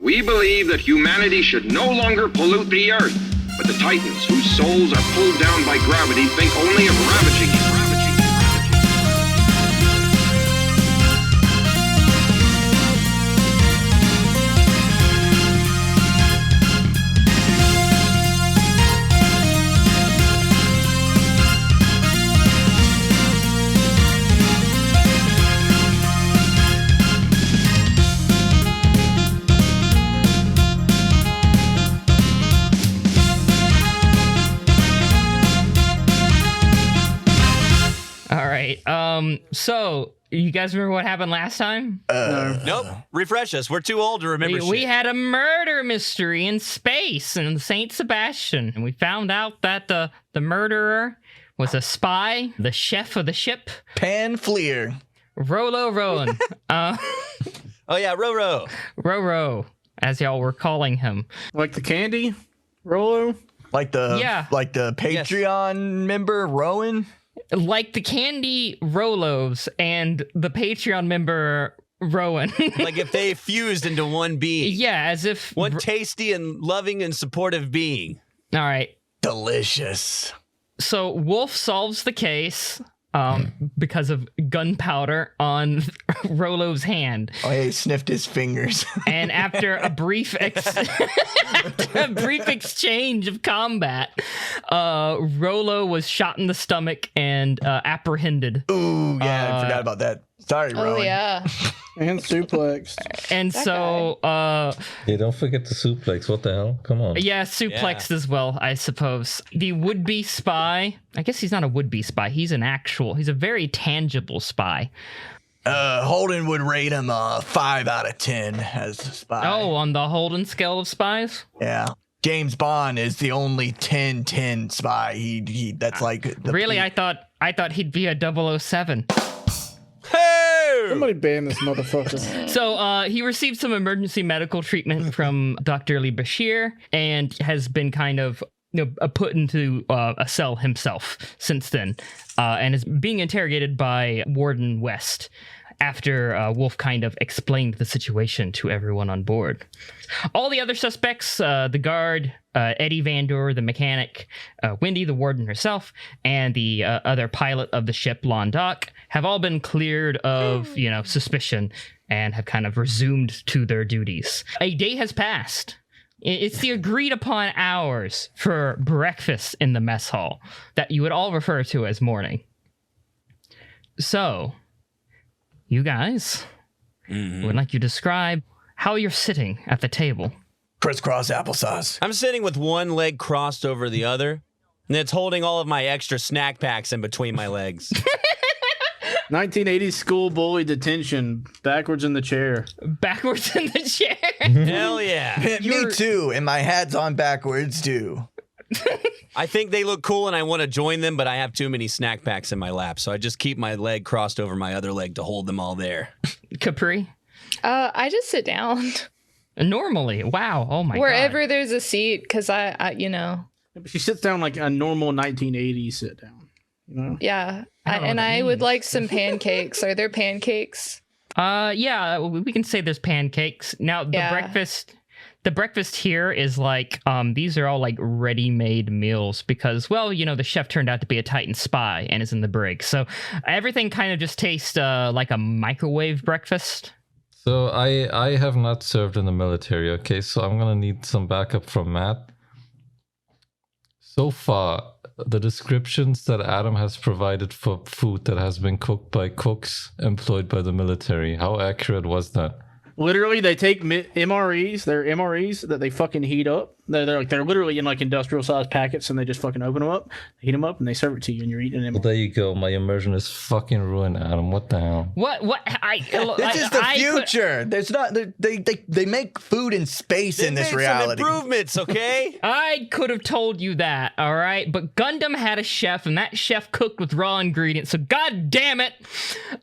We believe that humanity should no longer pollute the earth, but the Titans, whose souls are pulled down by gravity, think only of ravaging it. So you guys remember what happened last time? Nope. Refresh us. We're too old to remember shit. We had a murder mystery in space in St. Sebastian, and we found out that the murderer was a spy, the chef of the ship, Pan Fleer, Rolo Rowan. Oh yeah, Roro. Roro, as y'all were calling him. Like the candy? Rolo? like the Patreon member Rowan. Like the candy Rolos and the Patreon member Rowan. Like if they fused into one being. Yeah, as if... One tasty and loving and supportive being. All right. Delicious. So Wolf solves the case because of gunpowder on Rolo's hand. Oh, he sniffed his fingers. And after a brief exchange of combat, Rolo was shot in the stomach and apprehended. Ooh, yeah, I forgot about that. Sorry, Rowan. Oh, yeah. And suplex. And That so... Yeah, don't forget the suplex. What the hell? Come on. Yeah, suplexed as well, I suppose. The would-be spy... I guess he's not a would-be spy. He's a very tangible spy. Holden would rate him 5 out of 10 as a spy. Oh, on the Holden scale of spies? Yeah. James Bond is the only 10-10 spy. He that's like the Really? I thought he'd be a 007. Hey! Somebody ban this motherfucker. So he received some emergency medical treatment from Dr. Lee Bashir and has been kind of put into a cell himself since then, and is being interrogated by Warden West after Wolf kind of explained the situation to everyone on board. All the other suspects, the guard, Eddie Vandor, the mechanic, Wendy, the warden herself, and the other pilot of the ship, Londoc, have all been cleared of, suspicion and have kind of resumed to their duties. A day has passed. It's the agreed upon hours for breakfast in the mess hall that you would all refer to as morning. So, you guys, would like you to describe how you're sitting at the table. crisscross applesauce. I'm sitting with one leg crossed over the other, and it's holding all of my extra snack packs in between my legs. 1980s school bully detention. Backwards in the chair. Backwards in the chair. Hell yeah. Me too, and my hat's on backwards too. I think they look cool and I want to join them, but I have too many snack packs in my lap, so I just keep my leg crossed over my other leg to hold them all there. Capri? I just sit down. Normally. Wow. Oh my Wherever God. there's a seat, because I She sits down like a normal 1980s sit down. Yeah. I don't know what that I would means. like some pancakes. Are there pancakes? Yeah, we can say there's pancakes. Now, the breakfast here is like, these are all like ready-made meals because, well, the chef turned out to be a Titan spy and is in the brig. So everything kind of just tastes like a microwave breakfast. So I have not served in the military, okay? So I'm gonna need some backup from Matt. So far, the descriptions that Adam has provided for food that has been cooked by cooks employed by the military, how accurate was that? Literally, they take MREs. They're MREs that they fucking heat up. They're literally in like industrial sized packets, and they just fucking open them up, heat them up, and they serve it to you, and you're eating them. Well, there you go. My immersion is fucking ruined, Adam. What the hell? What? This is the future. There's not. They make food in space in this reality. Some improvements, okay? I could have told you that, all right? But Gundam had a chef, and that chef cooked with raw ingredients. So god damn it,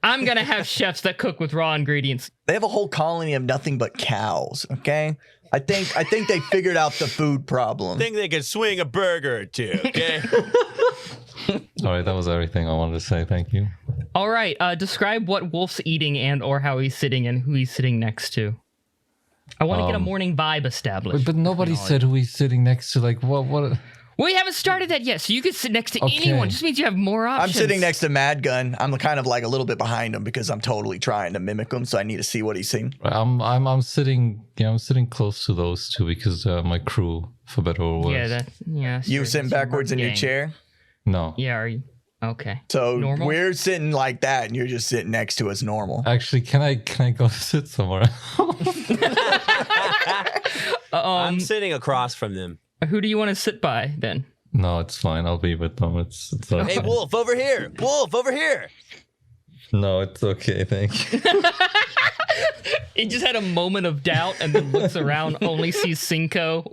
I'm gonna have chefs that cook with raw ingredients. They have a whole colony of nothing but cows. Okay, I think they figured out the food problem. I think they could swing a burger or two, okay? All right, that was everything I wanted to say. Thank you. All right, describe what Wolf's eating and or how he's sitting and who he's sitting next to. I want to get a morning vibe established. But nobody said who he's sitting next to. Like, what? We haven't started that yet, so you can sit next to anyone. Just means you have more options. I'm sitting next to Mad Gun. I'm kind of like a little bit behind him because I'm totally trying to mimic him, so I need to see what he's seeing. I'm sitting. Yeah, I'm sitting close to those two because my crew, for better or worse. Yeah. You sitting backwards in your chair? No. Yeah. Are you? Okay. So normal? we're sitting like that, and you're just sitting next to us normal. Actually, can I go sit somewhere else? I'm sitting across from them. Who do you want to sit by then? No, it's fine. I'll be with them. It's okay. Hey, Wolf, over here. Wolf, over here. No, it's okay. Thank you. He just had a moment of doubt and then looks around, only sees Cinco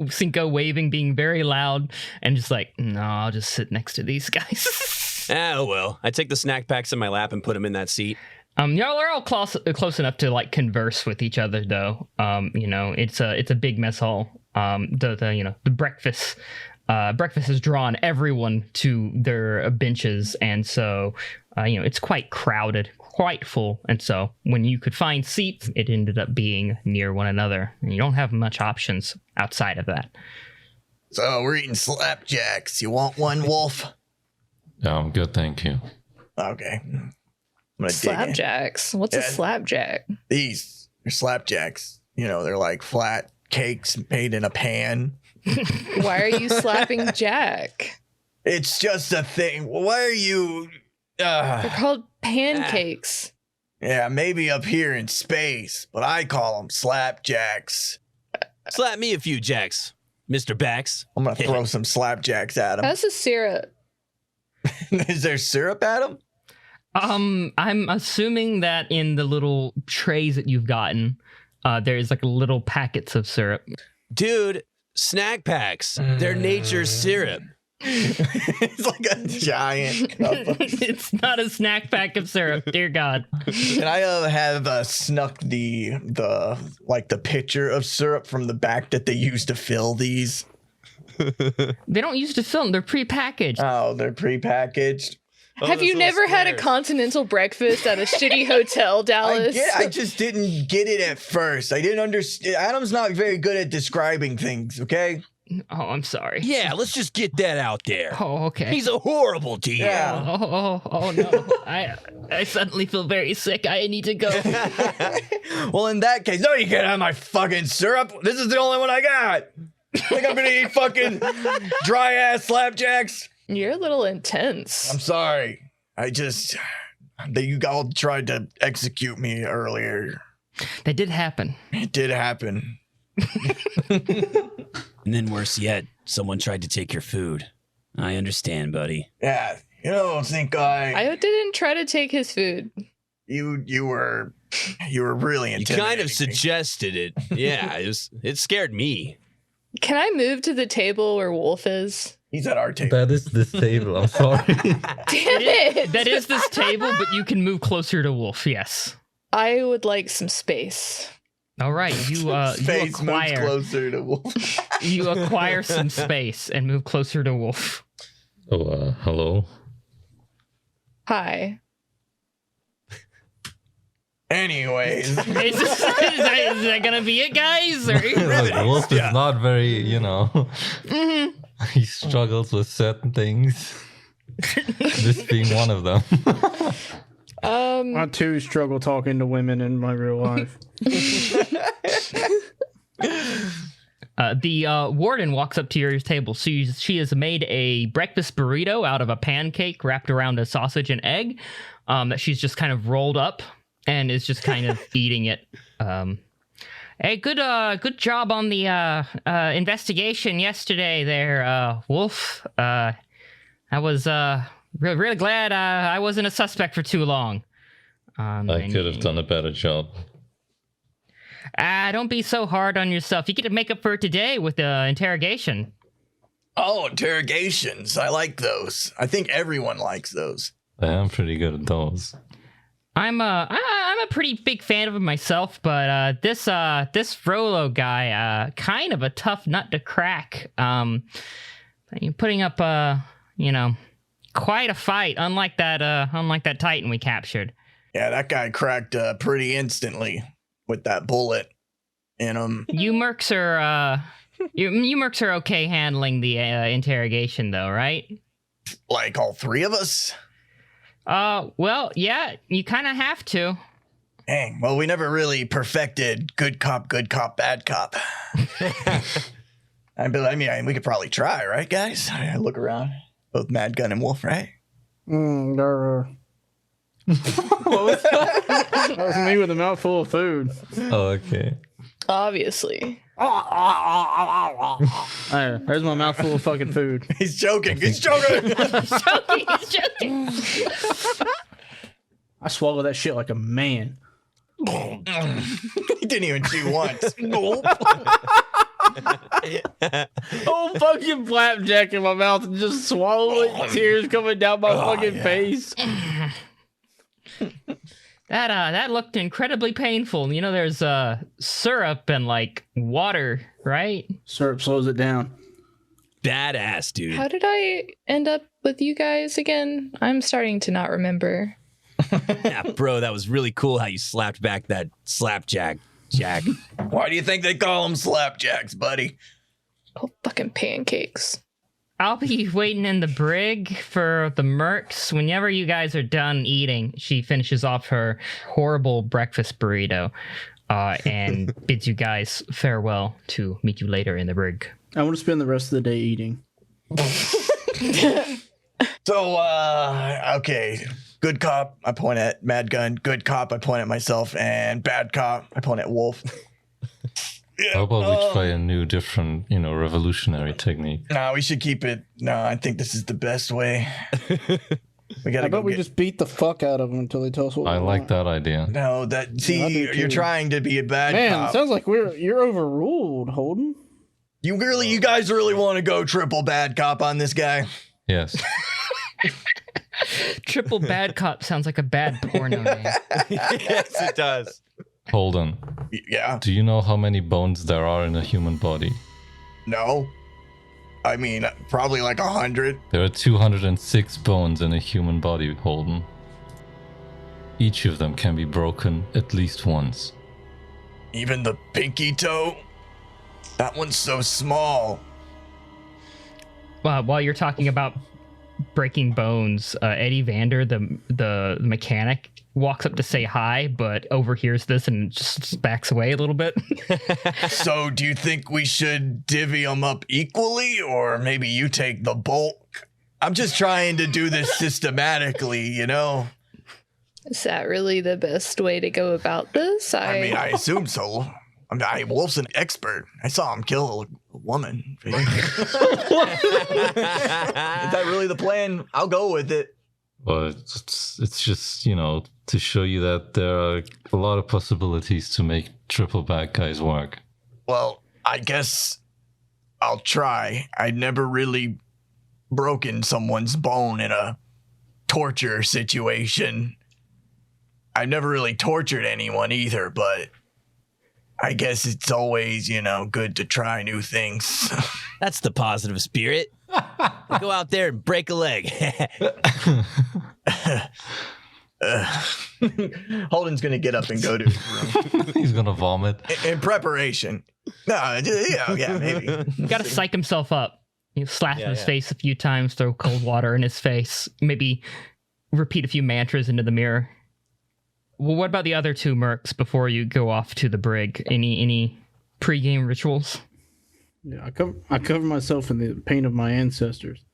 waving, being very loud, and just like, no, I'll just sit next to these guys. Oh, well. I take the snack packs in my lap and put them in that seat. Y'all are all close enough to like converse with each other, though. It's a big mess hall. The breakfast has drawn everyone to their benches, and so it's quite crowded, quite full. And so when you could find seats, it ended up being near one another, and you don't have much options outside of that. So we're eating slapjacks. You want one, Wolf? Yeah, I'm good. Thank you. Okay. I'm gonna dig in. Slapjacks. What's a slapjack? These are slapjacks. They're like flat cakes made in a pan. Why are you slapping Jack? It's just a thing. Why are you... They're called pancakes. Yeah, maybe up here in space, but I call them slapjacks. Slap me a few jacks, Mr. Bax. I'm going to throw some slapjacks at him. That's a syrup. Is there syrup at him? I'm assuming that in the little trays that you've gotten, there's like little packets of syrup. Dude, snack packs. They're nature's syrup. It's like a giant cup. It's not a snack pack of syrup, dear God. And I have snuck the pitcher of syrup from the back that they use to fill these. They don't use to fill them. They're prepackaged. Oh, they're prepackaged. Have you never had a continental breakfast at a shitty hotel, Dallas? I just didn't get it at first. I didn't understand. Adam's not very good at describing things, okay? Oh, I'm sorry. Yeah, let's just get that out there. Oh, okay. He's a horrible DM. Yeah. Oh no. I suddenly feel very sick. I need to go. Well, in that case, no, you can't have my fucking syrup. This is the only one I got. Think I'm gonna eat fucking dry ass slapjacks? You're a little intense. I'm sorry. You all tried to execute me earlier. That did happen. It did happen. And then worse yet, someone tried to take your food. I understand, buddy. Yeah, you don't think I didn't try to take his food. You were really You intimidating. kind of me. suggested it. Yeah, it scared me. Can I move to the table where Wolf is? He's at our table. That is this table. I'm sorry. Damn it! That is this table, but you can move closer to Wolf. Yes. I would like some space. All right, you Space moves acquire closer to Wolf. you acquire some space and move closer to Wolf. Oh, hello. Hi. Anyways, Is that gonna be it, guys? Or... Look, Wolf is not very, he struggles with certain things. This being one of them. I too struggle talking to women in my real life. The warden walks up to your table. So she has made a breakfast burrito out of a pancake wrapped around a sausage and egg that she's just kind of rolled up and is just kind of eating it. Hey, good job on the investigation yesterday there, Wolf. I was really glad I wasn't a suspect for too long. I could have done a better job. Don't be so hard on yourself. You get to make up for it today with the interrogation. oh, interrogations. I like those. I think everyone likes those. I am pretty good at those. I'm a pretty big fan of him myself, but this Frollo guy, kind of a tough nut to crack. Putting up quite a fight, unlike that Titan we captured. Yeah, that guy cracked pretty instantly with that bullet. in them. You mercs are you mercs are okay handling the interrogation, though, right? Like all three of us? Well, yeah, you kind of have to. Dang, well, we never really perfected good cop, bad cop. I mean, we could probably try, right, guys? I look around. Both Mad Gun and Wolf, right? What was that? That was me with a mouthful of food. Oh, okay. Obviously. There, there's my mouthful of fucking food. He's joking. He's joking. He's joking. I swallow that shit like a man. He didn't even chew once. Oh, fucking flapjack in my mouth and just swallow it. Tears coming down my fucking face. That looked incredibly painful. You know, there's syrup and like water, right? Syrup slows it down. Badass, dude. How did I end up with you guys again? I'm starting to not remember. Yeah, bro, that was really cool how you slapped back that slapjack, Jack. Why do you think they call them slapjacks, buddy? Oh, fucking pancakes. I'll be waiting in the brig for the mercs. Whenever you guys are done eating, she finishes off her horrible breakfast burrito and bids you guys farewell to meet you later in the brig. I want to spend the rest of the day eating. So, okay. Good cop, I point at Mad Gun. Good cop, I point at myself. And bad cop, I point at Wolf. How about we try a new, different, revolutionary technique? No, we should keep it. No, I think this is the best way. We gotta I bet we just beat the fuck out of them until they tell us what we I like want. that idea. No, I do you're too. trying to be a bad Man, cop. sounds like you're overruled, Holden. You guys really want to go triple bad cop on this guy? Yes. Triple bad cop sounds like a bad porno name. Yes, it does. Hold on. Yeah. Do you know how many bones there are in a human body? No. I mean, probably like 100. There are 206 bones in a human body, Holden. Each of them can be broken at least once. Even the pinky toe? That one's so small. While you're talking about breaking bones, Eddie Vander, the mechanic, walks up to say hi, but overhears this and just backs away a little bit. So do you think we should divvy them up equally, or maybe you take the bulk? I'm just trying to do this systematically, Is that really the best way to go about this? I mean, I assume so. Wolf's an expert. I saw him kill a woman. Is that really the plan? I'll go with it. Well, it's just, to show you that there are a lot of possibilities to make triple bad guys work. Well, I guess I'll try. I'd never really broken someone's bone in a torture situation. I've never really tortured anyone either, but I guess it's always, good to try new things. That's the positive spirit. Go out there and break a leg. Holden's going to get up and go to his room. He's gonna vomit. In preparation. No, yeah, maybe. You gotta psych himself up. You slap his face a few times, throw cold water in his face, maybe repeat a few mantras into the mirror. Well, what about the other two mercs before you go off to the brig? Any pre-game rituals? Yeah, I cover myself in the pain of my ancestors.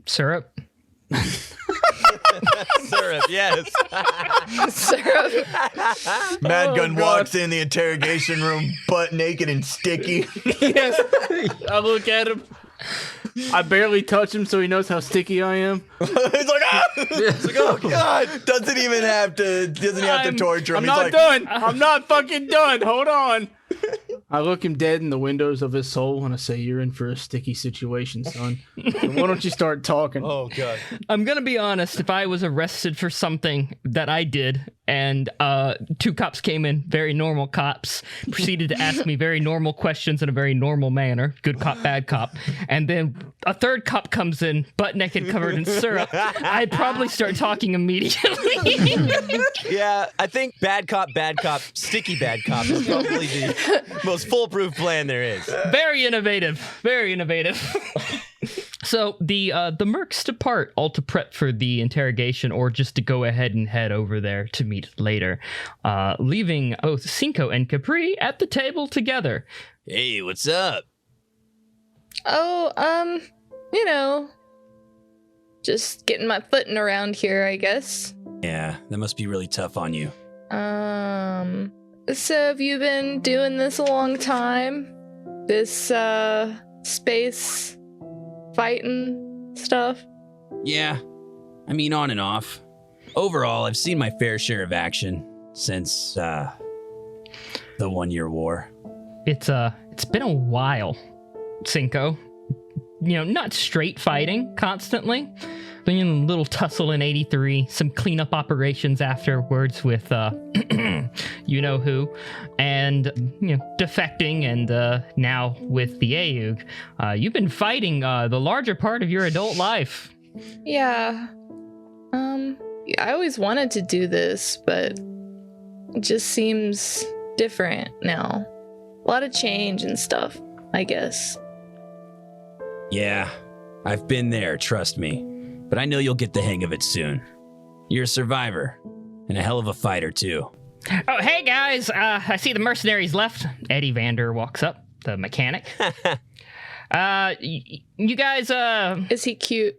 Syrup? Syrup, yes. Syrup. Mad Gun walks in the interrogation room, butt naked and sticky. Yes. I look at him. I barely touch him so he knows how sticky I am. He's like, ah! He's like, oh God. Doesn't have to torture him. I'm He's not like, done. I'm not fucking done. Hold on. I look him dead in the windows of his soul and I say, "You're in for a sticky situation, son. So why don't you start talking?" Oh, God. I'm gonna be honest, if I was arrested for something that I did And 2 cops came in, very normal cops, proceeded to ask me very normal questions in a very normal manner. Good cop, bad cop. And then a 3rd cop comes in, butt naked, covered in syrup. I'd probably start talking immediately. Yeah, I think bad cop, sticky bad cop is probably the most foolproof plan there is. Very innovative. Very innovative. So the mercs depart, all to prep for the interrogation or just to go ahead and head over there to meet later, leaving both Cinco and Capri at the table together. Hey, what's up? Oh, just getting my footing around here, I guess. Yeah, that must be really tough on you. So have you been doing this a long time? This, space fighting stuff? Yeah, I mean on and off. Overall, I've seen my fair share of action since, the 1-year war. It's been a while, Cinco. Not straight fighting constantly. But a little tussle in 83, some cleanup operations afterwards with you know who, and defecting, and now with the AUG. You've been fighting the larger part of your adult life. Yeah. I always wanted to do this, but it just seems different now. A lot of change and stuff, I guess. Yeah, I've been there, trust me. But I know you'll get the hang of it soon. You're a survivor, and a hell of a fighter, too. Oh, hey, guys. I see the mercenaries left. Eddie Vander walks up, the mechanic. You guys, Is he cute?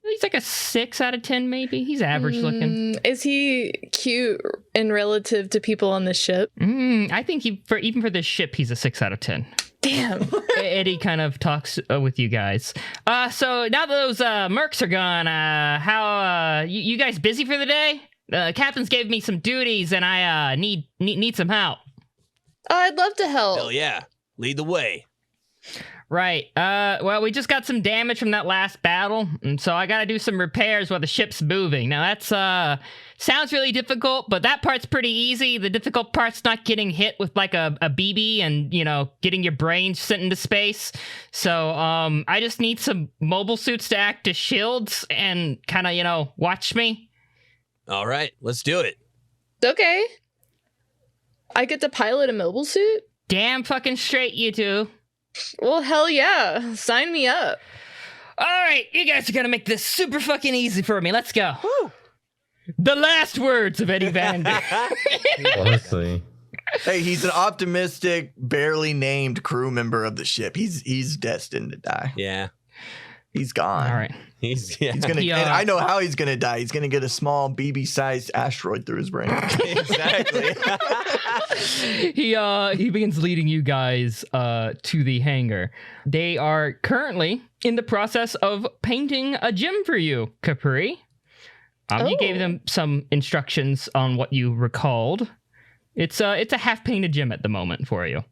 He's like a 6 out of 10, maybe. He's average looking. Is he cute in relative to people on the ship? I think even for this ship, he's a 6 out of 10. Damn. Eddie kind of talks with you guys. So now that those mercs are gone, how you guys busy for the day? Captain's gave me some duties, and I need some help. Oh, I'd love to help. Hell yeah. Lead the way. Right. Well, we just got some damage from that last battle, and so I gotta do some repairs while the ship's moving. Now, that's, sounds really difficult, but that part's pretty easy. The difficult part's not getting hit with, like, a BB and, getting your brains sent into space. So, I just need some mobile suits to act as shields and kind of, watch me. All right, let's do it. Okay. I get to pilot a mobile suit? Damn fucking straight, you two. Well, hell yeah. Sign me up. All right, you guys are gonna make this super fucking easy for me. Let's go. Woo. The last words of Eddie Vander. Honestly. Hey, he's an optimistic, barely named crew member of the ship. He's destined to die. Yeah. He's gone. All right. He's gonna. And I know how he's gonna die. He's gonna get a small BB-sized asteroid through his brain. Exactly. He begins leading you guys to the hangar. They are currently in the process of painting a gym for you, Capri. You gave them some instructions on what you recalled. It's a half-painted gym at the moment for you.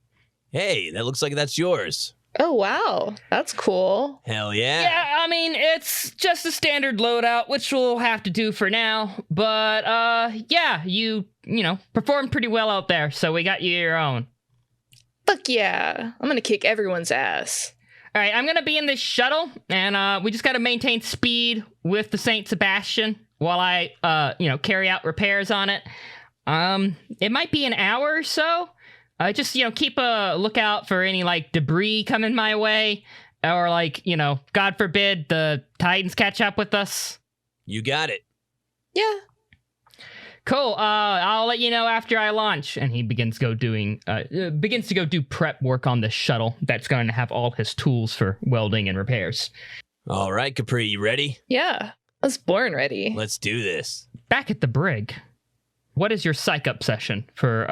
Hey, that looks like that's yours. Oh, wow. That's cool. Hell yeah. Yeah, I mean, it's just a standard loadout, which we'll have to do for now. But, yeah, you performed pretty well out there, so we got you your own. Fuck yeah. I'm gonna kick everyone's ass. All right, I'm gonna be in this shuttle, and we just gotta maintain speed with the Saint Sebastian while I, carry out repairs on it. It might be an hour or so. Just, keep a lookout for any, debris coming my way. Or, God forbid, the Titans catch up with us. You got it. Yeah. Cool. I'll let you know after I launch. And he begins to go do prep work on the shuttle. That's going to have all his tools for welding and repairs. All right, Capri, you ready? Yeah. I was born ready. Let's do this. Back at the brig. What is your psych-up session for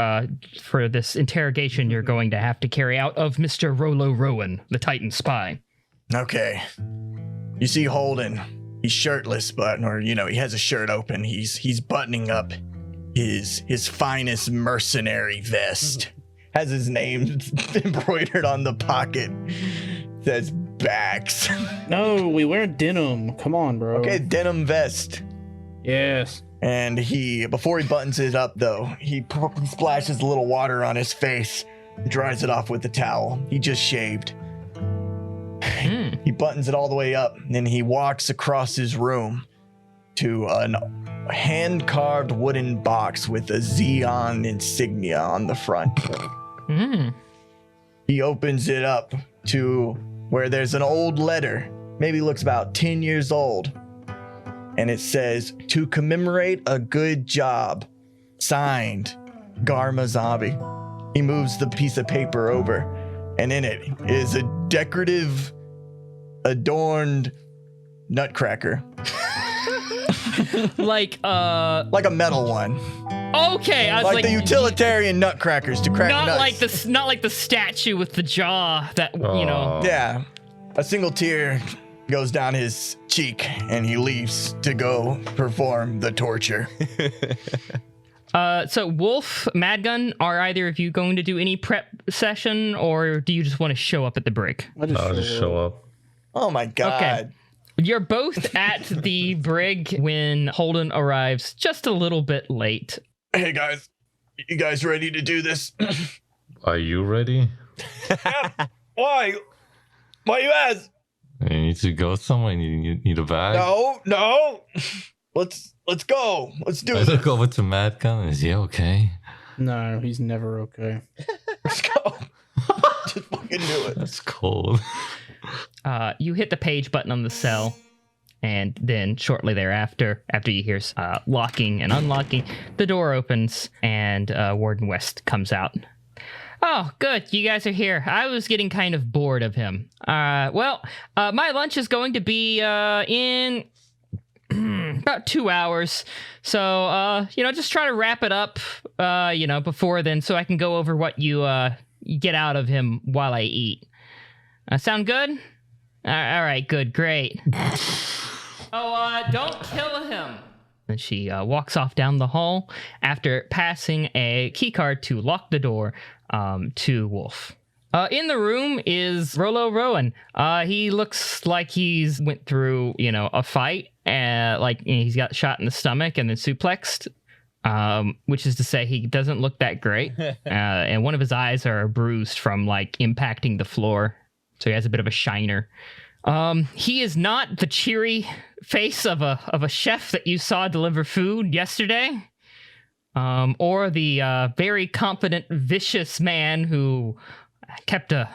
this interrogation you're going to have to carry out of Mr. Rolo Rowan, the Titan spy? Okay. You see Holden. He's shirtless, he has a shirt open. He's buttoning up his finest mercenary vest. Has his name embroidered on the pocket. Says Bax. No, we wear denim. Come on, bro. Okay, denim vest. Yes. And before he buttons it up, though, he splashes a little water on his face, dries it off with the towel. He just shaved. He buttons it all the way up, and then he walks across his room to a hand-carved wooden box with a Xeon insignia on the front. He opens it up to where there's an old letter, maybe looks about 10 years old. And it says, "To commemorate a good job, signed, Garma Zombie." He moves the piece of paper over, and in it is a decorative, adorned nutcracker. Like a metal one. Okay, I was like the utilitarian nutcrackers to crack nuts. Not like the statue with the jaw that, you know. Yeah. A single tear goes down his cheek, and he leaves to go perform the torture. So Wolf, Madgun, are either of you going to do any prep session, or do you just want to show up at the brig? I'll just show up. Oh my god. Okay. You're both at the brig when Holden arrives just a little bit late. Hey guys, you guys ready to do this? Are you ready? Why? Why you ask? You need to go somewhere. You need a bag. No. Let's go. Let's do I this. look over to Madgun. Is he okay? No, he's never okay. Let's go. Just fucking do it. That's cold. You hit the page button on the cell, and then shortly thereafter, after you hear locking and unlocking, the door opens, and Warden West comes out. Oh, good. You guys are here. I was getting kind of bored of him. My lunch is going to be in about 2 hours. So, just try to wrap it up, before then, so I can go over what you get out of him while I eat. Sound good? All right, good, great. Don't kill him. And she walks off down the hall after passing a keycard to lock the door to Wolf. In the room is Rolo Rowan. He looks like he's went through, a fight. He's got shot in the stomach and then suplexed. Which is to say he doesn't look that great. And one of his eyes are bruised from impacting the floor. So he has a bit of a shiner. He is not the cheery face of a chef that you saw deliver food yesterday. Or the very confident, vicious man who kept a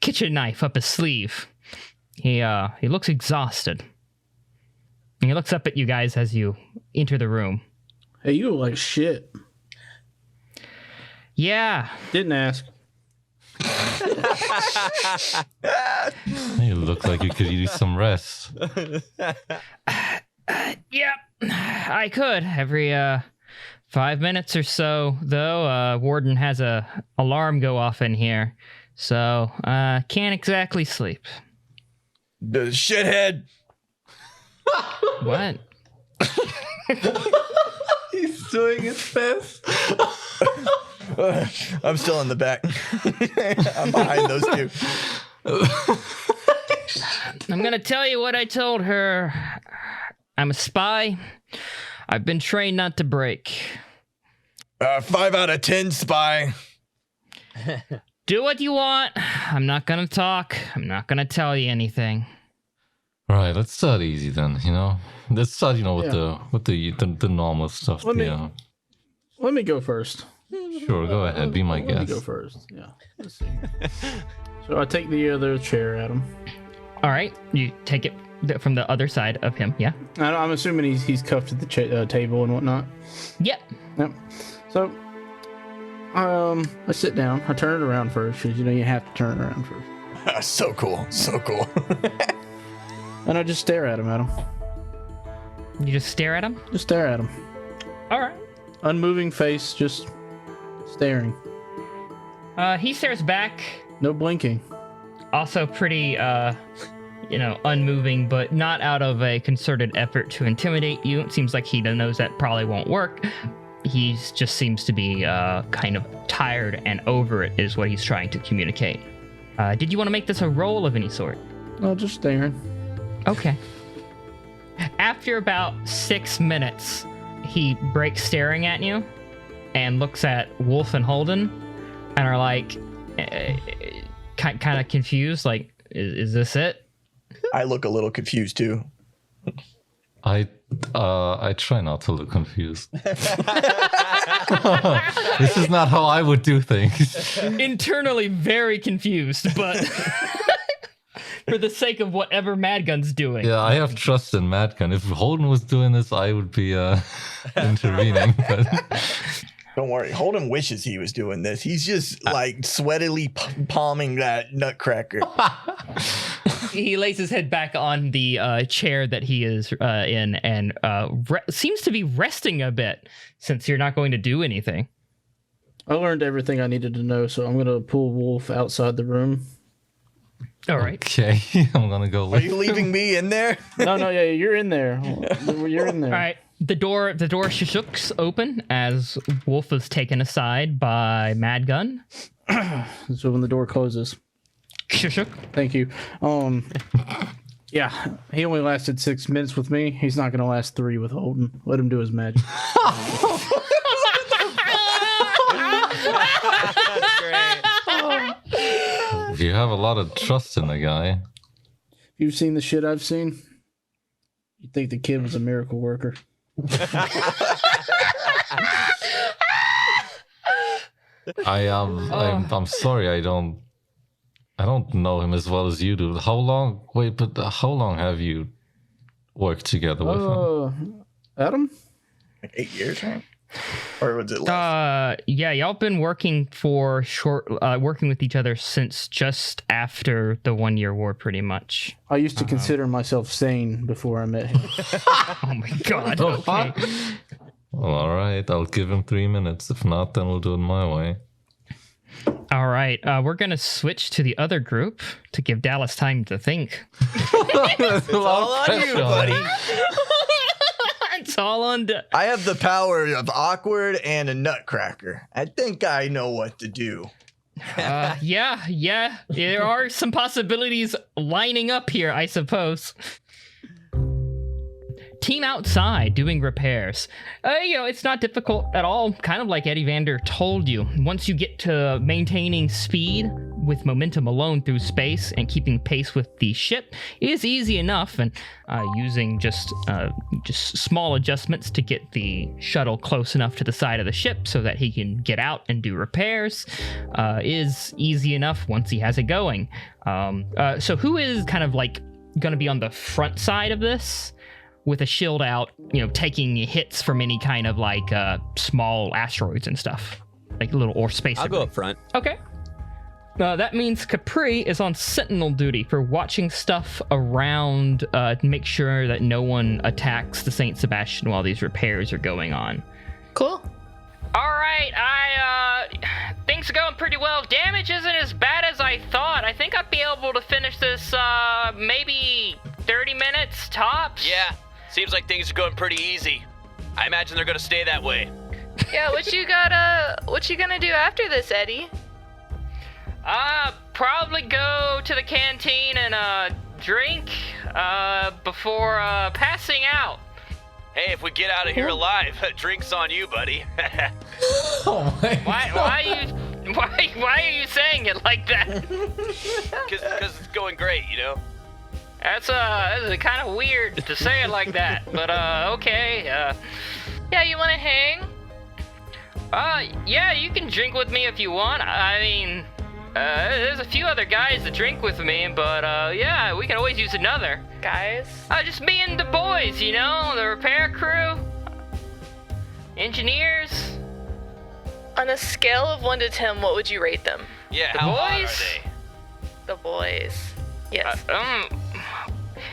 kitchen knife up his sleeve. He looks exhausted. And he looks up at you guys as you enter the room. Hey, you look like shit. Yeah. Didn't ask. You look like you could use some rest. Yeah, I could. Every 5 minutes or so, though, Warden has a alarm go off in here, so can't exactly sleep. The shithead. What? He's doing his best. I'm still in the back. I'm behind those two. I'm gonna tell you what I told her. I'm a spy. I've been trained not to break. 5 out of 10 spy. Do what you want. I'm not gonna talk. I'm not gonna tell you anything. All right, let's start easy then. Let's start. With the normal stuff. Let me go first. Sure, go ahead. Be my Let me guest. go first. Yeah. Let's see. So I take the other chair at him. All right, you take it from the other side of him. Yeah. I'm assuming he's cuffed to the table and whatnot. Yep. Yep. So, I sit down. I turn it around first, because you have to turn it around first. So cool. And I just stare at him. You just stare at him. Just stare at him. All right. Unmoving face, just staring. He stares back. No blinking. Also pretty, unmoving, but not out of a concerted effort to intimidate you. It seems like he knows that probably won't work. He just seems to be kind of tired and over it is what he's trying to communicate. Did you want to make this a roll of any sort? No, just staring. Okay. After about 6 minutes, he breaks staring at you and looks at Wolf and Holden and are like, kind of confused, like, is this it? I look a little confused too. I try not to look confused. This is not how I would do things. Internally very confused, but for the sake of whatever Madgun's doing. Yeah, I have trust in Madgun. If Holden was doing this, I would be intervening. But Don't worry, Holden wishes he was doing this. He's just like sweatily palming that nutcracker. He lays his head back on the chair that he is in and seems to be resting a bit since you're not going to do anything. I learned everything I needed to know, so I'm gonna pull Wolf outside the room. All right. okay, I'm gonna go. Are you leaving me in there? No, yeah, you're in there. You're in there. All right. The door shooks open as Wolf is taken aside by Madgun. So when the door closes. Shook. Thank you. Yeah, he only lasted 6 minutes with me. He's not gonna last 3 with Holden. Let him do his magic. You have a lot of trust in the guy. You've seen the shit I've seen. You'd think the kid was a miracle worker. I'm sorry. I don't know him as well as you do. How long have you worked together with him? Adam? Like 8 years, right? Or was it less? Yeah, y'all been working working with each other since just after the 1 year war, pretty much. I used to consider myself sane before I met him. Oh my god. Okay. Well, all right. I'll give him 3 minutes. If not, then we'll do it my way. All right. We're gonna switch to the other group to give Dallas time to think. It's all on you, buddy. It's all on. I have the power of awkward and a nutcracker. I think I know what to do. Yeah. There are some possibilities lining up here, I suppose. Team outside doing repairs. It's not difficult at all. Kind of like Eddie Vander told you. Once you get to maintaining speed with momentum alone through space and keeping pace with the ship is easy enough, and using just small adjustments to get the shuttle close enough to the side of the ship so that he can get out and do repairs is easy enough once he has it going. So who is kind of like going to be on the front side of this? With a shield out, taking hits from any kind of like small asteroids and stuff, like little or space. I'll go up front. Okay. That means Capri is on sentinel duty for watching stuff around to make sure that no one attacks the Saint Sebastian while these repairs are going on. Cool. All right, things are going pretty well. Damage isn't as bad as I thought. I think I'd be able to finish this maybe 30 minutes tops. Yeah. Seems like things are going pretty easy. I imagine they're gonna stay that way. Yeah, what you gonna do after this, Eddie? Probably go to the canteen and drink before passing out. Hey, if we get out of here alive, drink's on you, buddy. Oh my Why are you saying it like that? Because it's going great, That's kind of weird to say it like that, but okay. Yeah, you wanna hang? Yeah, you can drink with me if you want. I mean, there's a few other guys that drink with me, but yeah, we can always use another. Guys? Just me and the boys, the repair crew, engineers. On a scale of 1 to 10, what would you rate them? Yeah, The how hot boys? are they? The boys. Yes.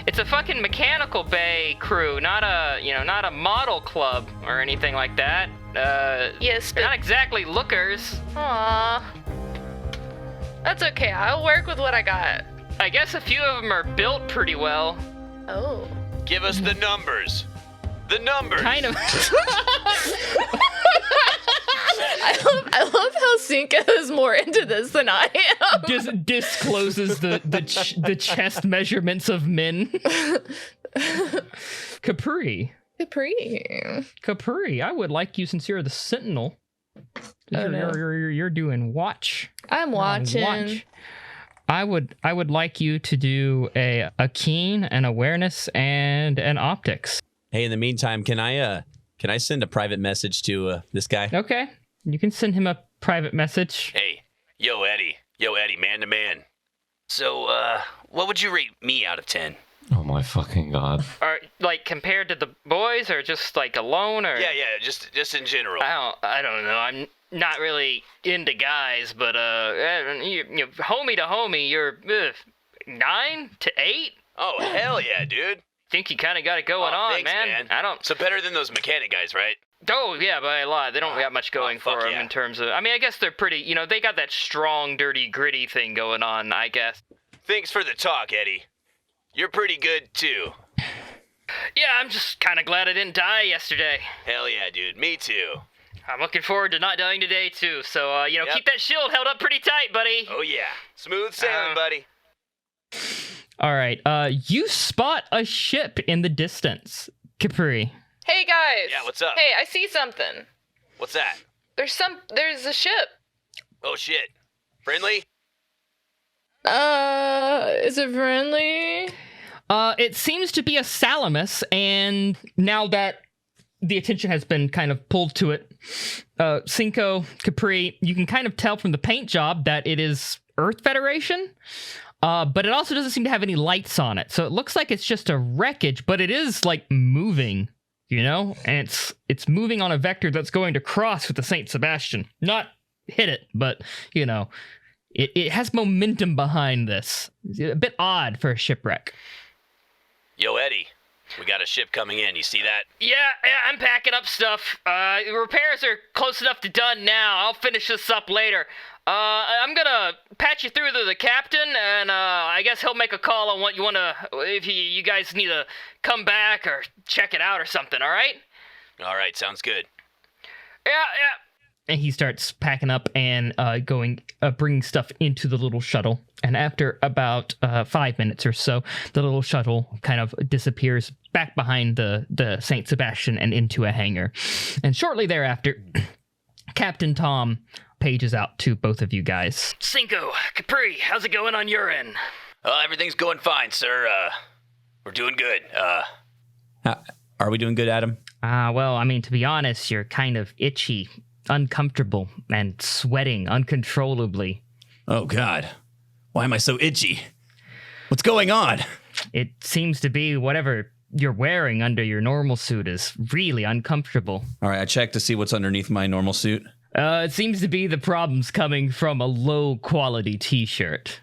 It's a fucking mechanical bay crew, not a model club or anything like that. Yes, They're not but... exactly lookers. Aww. That's okay, I'll work with what I got. I guess a few of them are built pretty well. Oh. Give us the numbers. The numbers. Kind of. I love how Cinca is more into this than I am. Just discloses the chest measurements of men. Capri. Capri. I would like you, since you're the sentinel. Oh, no. You're doing watch. I'm watching. Watch. I would like you to do a keen, an awareness, and an optics. Hey, in the meantime, can I send a private message to this guy? Okay, you can send him a private message. Hey, yo, Eddie, man to man. So, what would you rate me out of 10? Oh my fucking god. Or like compared to the boys, or just like alone, or Yeah, just in general. I don't know. I'm not really into guys, but you homie to homie, you're 9 to 8. Oh, hell yeah, dude. Think you kind of got it going on, thanks, man. I don't. So better than those mechanic guys, right? Oh yeah, by a lot. They don't got much going for them in terms of. I mean, I guess they're pretty. They got that strong, dirty, gritty thing going on. I guess. Thanks for the talk, Eddie. You're pretty good too. Yeah, I'm just kind of glad I didn't die yesterday. Hell yeah, dude. Me too. I'm looking forward to not dying today too. So Yep. keep that shield held up pretty tight, buddy. Oh yeah. Smooth sailing, buddy. All right. You spot a ship in the distance, Capri. Hey guys. Yeah, what's up? Hey, I see something. What's that? There's a ship. Oh shit. Friendly? Is it friendly? It seems to be a Salamis, and now that the attention has been kind of pulled to it, Cinco, Capri, you can kind of tell from the paint job that it is Earth Federation, but it also doesn't seem to have any lights on it. So it looks like it's just a wreckage, but it is like moving, and it's moving on a vector that's going to cross with the Saint Sebastian. Not hit it, but it has momentum behind this. It's a bit odd for a shipwreck. Yo, Eddie. We got a ship coming in. You see that? Yeah, I'm packing up stuff. Repairs are close enough to done now. I'll finish this up later. I'm gonna patch you through to the captain, and I guess he'll make a call on what you wanna, if you guys need to come back or check it out or something, alright? Alright, sounds good. Yeah. And he starts packing up and bringing stuff into the little shuttle. And after about 5 minutes or so, the little shuttle kind of disappears back behind the Saint Sebastian and into a hangar. And shortly thereafter, Captain Tom pages out to both of you guys. Cinco, Capri, how's it going on your end? Everything's going fine, sir. We're doing good. Are we doing good, Adam? Well, I mean, to be honest, you're kind of itchy, uncomfortable, and sweating uncontrollably. Oh, God. Why am I so itchy? What's going on? It seems to be whatever you're wearing under your normal suit is really uncomfortable. All right, I checked to see what's underneath my normal suit. It seems to be the problem's coming from a low-quality t-shirt.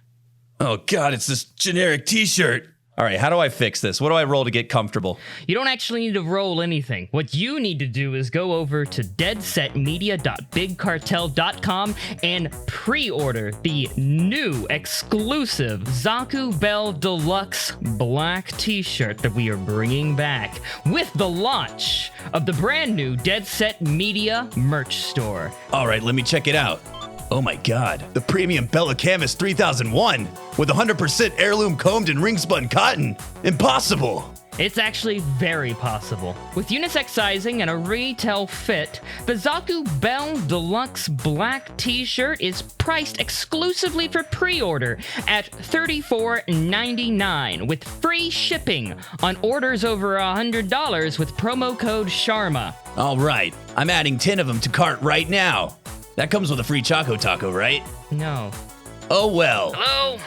Oh, God, it's this generic t-shirt. All right, how do I fix this? What do I roll to get comfortable? You don't actually need to roll anything. What you need to do is go over to deadsetmedia.bigcartel.com and pre-order the new exclusive Zaku Bell Deluxe black t-shirt that we are bringing back with the launch of the brand new Dead Set Media merch store. All right, let me check it out. Oh my God, the premium Bella Camus 3001 with 100% heirloom combed and ring spun cotton. Impossible. It's actually very possible. With unisex sizing and a retail fit, the Zaku Bell Deluxe black t-shirt is priced exclusively for pre-order at $34.99 with free shipping on orders over $100 with promo code SHARMA. All right, I'm adding 10 of them to cart right now. That comes with a free Choco Taco, right? No. Oh, well. Hello?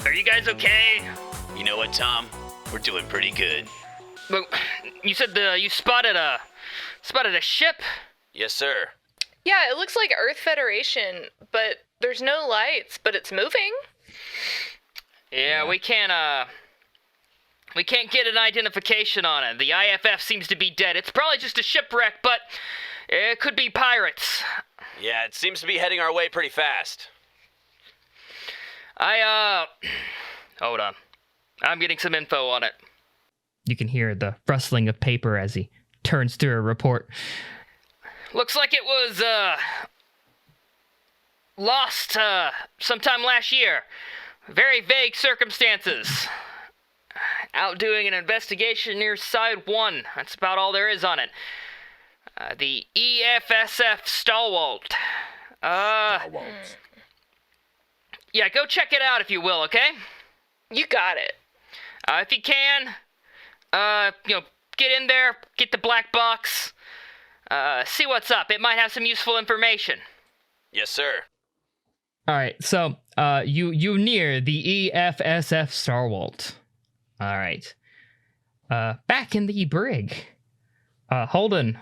Are you guys okay? You know what, Tom? We're doing pretty good. Well, you said you spotted a ship? Yes, sir. Yeah, it looks like Earth Federation, but there's no lights, but it's moving. Yeah, we can't get an identification on it. The IFF seems to be dead. It's probably just a shipwreck, but it could be pirates. Yeah, it seems to be heading our way pretty fast. Hold on. I'm getting some info on it. You can hear the rustling of paper as he turns through a report. Looks like it was, lost, sometime last year. Very vague circumstances. out doing an investigation near Side 1. That's about all there is on it. The EFSF Stalwart. Yeah, go check it out if you will, okay? You got it. If you can, get in there, get the black box, see what's up. It might have some useful information. Yes, sir. All right, so you near the EFSF Stalwart. All right. Back in the brig. Holden.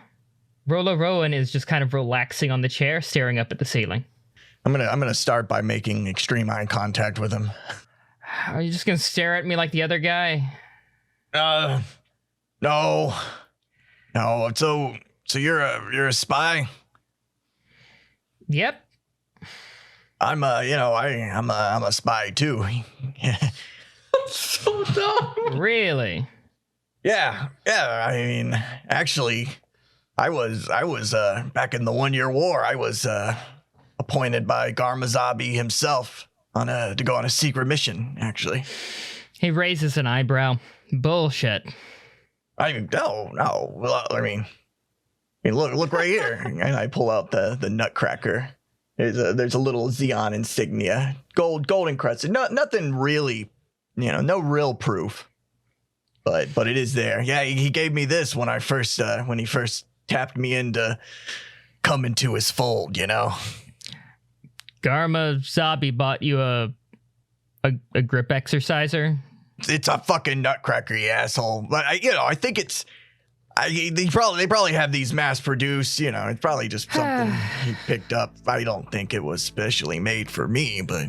Rolo Rowan is just kind of relaxing on the chair, staring up at the ceiling. I'm gonna start by making extreme eye contact with him. Are you just gonna stare at me like the other guy? No. So you're a spy? Yep. I'm a spy too. So dumb. Really? Yeah. I mean, actually, I was back in the 1 Year War. I was appointed by Garmazabi himself to go on a secret mission. Actually, He raises an eyebrow. Bullshit. No. Well, I mean, look right here. And I pull out the nutcracker. There's a little Xeon insignia, gold encrusted. Nothing really, no real proof, but it is there. Yeah, he gave me this when he first tapped me into coming to his fold. Garma Zabi bought you a grip exerciser. It's a fucking nutcracker, you asshole. But I think it's. They probably have these mass produced. It's probably just something he picked up. I don't think it was specially made for me, but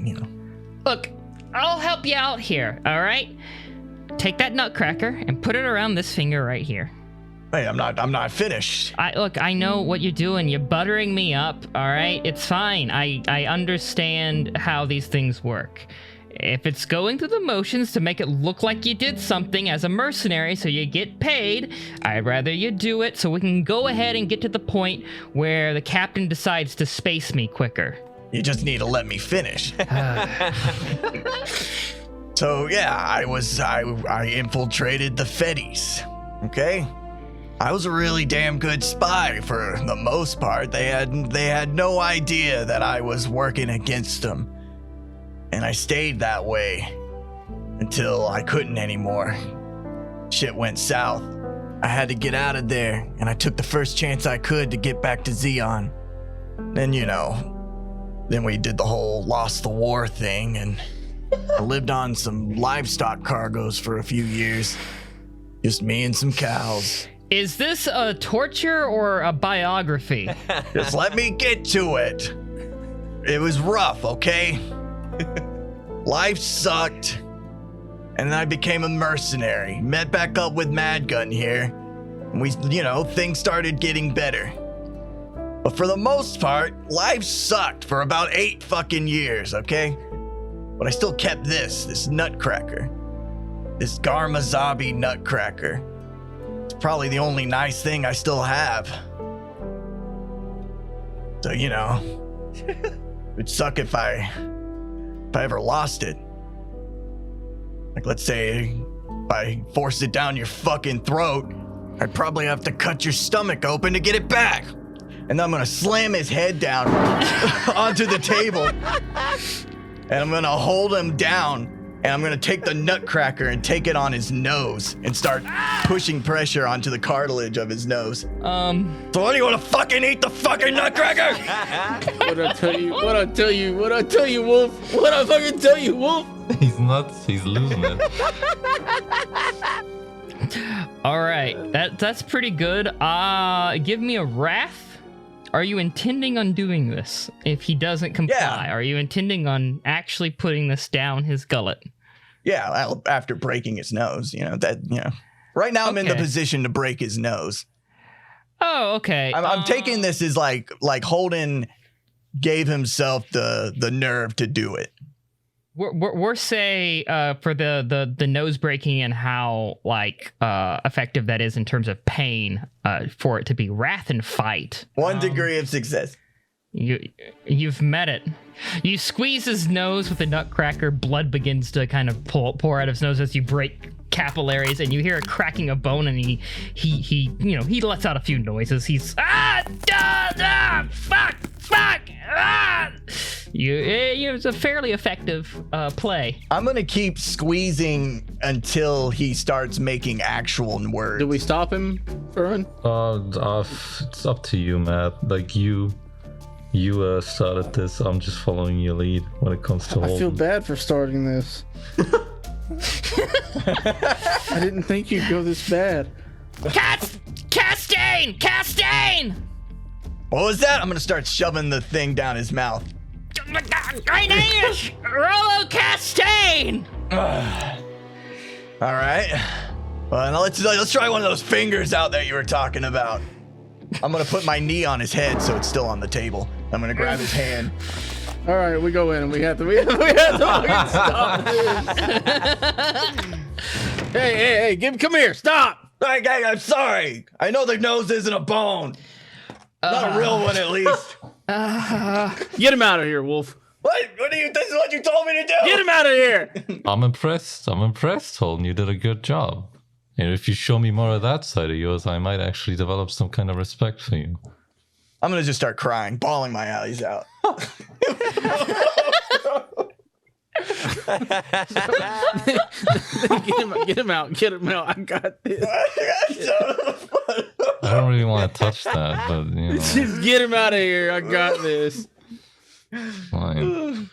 Look, I'll help you out here. All right, take that nutcracker and put it around this finger right here. Hey, I'm not finished. I know what you're doing. You're buttering me up. All right, it's fine. I understand how these things work. If it's going through the motions to make it look like you did something as a mercenary so you get paid, I'd rather you do it so we can go ahead and get to the point where the captain decides to space me quicker. You just need to let me finish. So yeah, I infiltrated the Feddies. Okay? I was a really damn good spy for the most part. They had no idea that I was working against them. And I stayed that way until I couldn't anymore. Shit went south. I had to get out of there, and I took the first chance I could to get back to Xeon. Then we did the whole lost the war thing, and I lived on some livestock cargoes for a few years. Just me and some cows. Is this a torture or a biography? Just let me get to it. It was rough, okay? Life sucked, and then I became a mercenary. Met back up with Madgun here, and we, things started getting better. But for the most part, life sucked for about 8 fucking years, okay? But I still kept this nutcracker. This Garmazabi nutcracker. It's probably the only nice thing I still have. So, it'd suck if I ever lost it. Like, let's say if I forced it down your fucking throat, I'd probably have to cut your stomach open to get it back. And then I'm gonna slam his head down onto the table. And I'm gonna hold him down. And I'm gonna take the nutcracker and take it on his nose and start pushing pressure onto the cartilage of his nose. So what, do you wanna fucking eat the fucking nutcracker? What I tell you, Wolf? What I fucking tell you, Wolf? He's nuts. He's losing it. All right, that's pretty good. Give me a wrath. Are you intending on doing this? If he doesn't comply, Are you intending on actually putting this down his gullet? Yeah, after breaking his nose, Right now I'm in the position to break his nose. Oh, okay. I'm taking this as like Holden gave himself the nerve to do it. We're say for the nose breaking and how effective that is in terms of pain for it to be wrath and fight. 1 degree of success. You've met it. You squeeze his nose with the nutcracker. Blood begins to kind of pour out of his nose as you break capillaries, and you hear a cracking of bone, and he lets out a few noises. He's fuck. It's a fairly effective play. I'm gonna keep squeezing until he starts making actual words. Do we stop him, Furman? It's up to you, Matt. Like you started this. I'm just following your lead when it comes to. I feel bad for starting this. I didn't think you'd go this bad. Castaigne! What was that? I'm gonna start shoving the thing down his mouth. My name is Rollo Castaigne! All right. Well, now let's try one of those fingers out there you were talking about. I'm gonna put my knee on his head so it's still on the table. I'm gonna grab his hand. All right, we go in and we have to fucking stop this. Hey, come here, stop. Hey, I'm sorry. I know the nose isn't a bone. Not a real one, at least. Get him out of here, Wolf. What? This is what you told me to do. Get him out of here. I'm impressed, Holden. You did a good job. And if you show me more of that side of yours, I might actually develop some kind of respect for you. I'm gonna just start crying, bawling my eyes out. Get him out. I got this. I don't really want to touch that, but Just get him out of here. I got this. Fine.